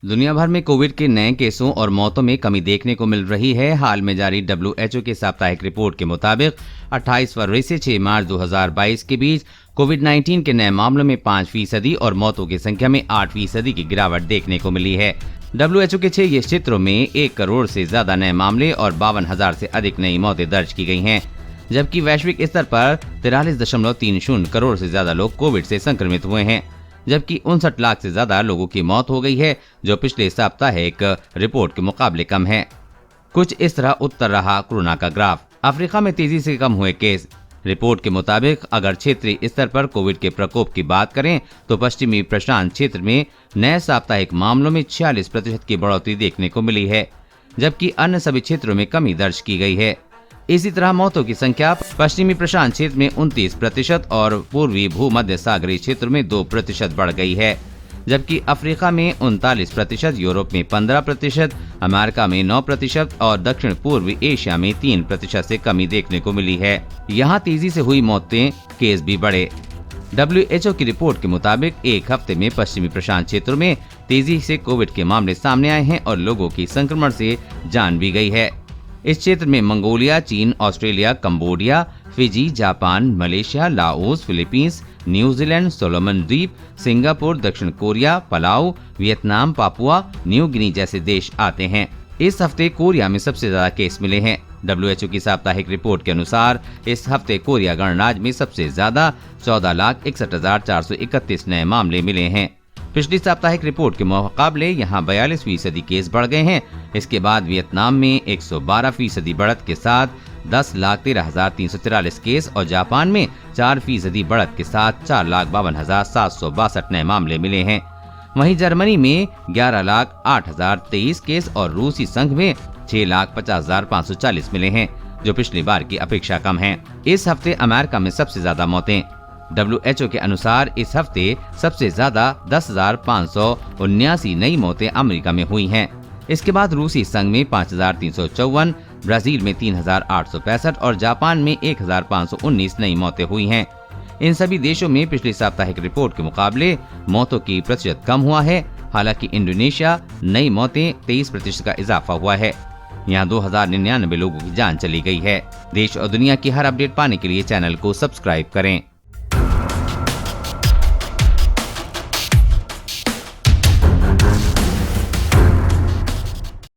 दुनिया भर में कोविड के नए केसों और मौतों में कमी देखने को मिल रही है। हाल में जारी WHO की साप्ताहिक रिपोर्ट के मुताबिक 28 फरवरी से 6 मार्च 2022 के बीच कोविड-19 के नए मामलों में 5% और मौतों की संख्या में 8% की गिरावट देखने को मिली है। WHO के 6 क्षेत्रों में 1 करोड़ से ज्यादा नए मामले और 52,000 से अधिक नई मौतें दर्ज की गई हैं, जबकि वैश्विक स्तर पर 43.30 करोड़ से ज्यादा लोग कोविड से संक्रमित हुए हैं, जबकि 59 लाख से ज्यादा लोगों की मौत हो गई है, जो पिछले साप्ताहिक रिपोर्ट के मुकाबले कम है। कुछ इस तरह उत्तर रहा कोरोना का ग्राफ। अफ्रीका में तेजी से कम हुए केस। रिपोर्ट के मुताबिक अगर क्षेत्रीय स्तर पर कोविड के प्रकोप की बात करें तो पश्चिमी प्रशांत क्षेत्र में नए साप्ताहिक मामलों में 46% की बढ़ोतरी देखने को मिली है, जबकि अन्य सभी क्षेत्रों में कमी दर्ज की गई है। इसी तरह मौतों की संख्या पश्चिमी प्रशांत क्षेत्र में 29% और पूर्वी भूमध्य सागरीय क्षेत्र में 2% बढ़ गई है, जबकि अफ्रीका में 39%, यूरोप में 15%, अमेरिका में 9% और दक्षिण पूर्वी एशिया में 3% से कमी देखने को मिली है। यहाँ तेजी से हुई मौतें, केस भी बढ़े। WHO की रिपोर्ट के मुताबिक एक हफ्ते में पश्चिमी प्रशांत क्षेत्रों में तेजी से कोविड के मामले सामने आए हैं और लोगों की संक्रमण से जान भी गई है। इस क्षेत्र में मंगोलिया, चीन, Australia, Cambodia, Fiji, Japan, Malaysia, Laos, Philippines, New Zealand, Solomon द्वीप, सिंगापुर, दक्षिण Korea, Palau, Vietnam, Papua New Guinea जैसे देश आते हैं। इस हफ्ते कोरिया में सबसे ज्यादा केस मिले हैं। WHO की साप्ताहिक रिपोर्ट के अनुसार इस हफ्ते कोरिया गणराज्य में सबसे ज्यादा 14,61,431 नए मामले मिले हैं। पिछली साप्ताहिक रिपोर्ट के मुकाबले यहाँ 42% केस बढ़ गए हैं। इसके बाद वियतनाम में 112% बढ़त के साथ 10,13,343 केस और जापान में 4% बढ़त के साथ 4,52,762 नए मामले मिले हैं। वहीं जर्मनी में 11,08,023 केस और रूसी संघ में 6,50,540 मिले हैं, जो पिछली बार की अपेक्षा कम हैं। इस हफ्ते अमेरिका में सबसे ज्यादा मौतें। WHO के अनुसार इस हफ्ते सबसे ज्यादा 10,579 नई मौतें अमेरिका में हुई हैं। इसके बाद रूसी संघ में 5,354, ब्राजील में 3,865 और जापान में 1,519 नई मौतें हुई हैं। इन सभी देशों में पिछली साप्ताहिक रिपोर्ट के मुकाबले मौतों की प्रतिशत कम हुआ है। हालांकि इंडोनेशिया नई मौतें 23% का इजाफा हुआ है। यहाँ 2,099 लोगों की जान चली गई है। देश और दुनिया की हर अपडेट पाने के लिए चैनल को सब्सक्राइब करें।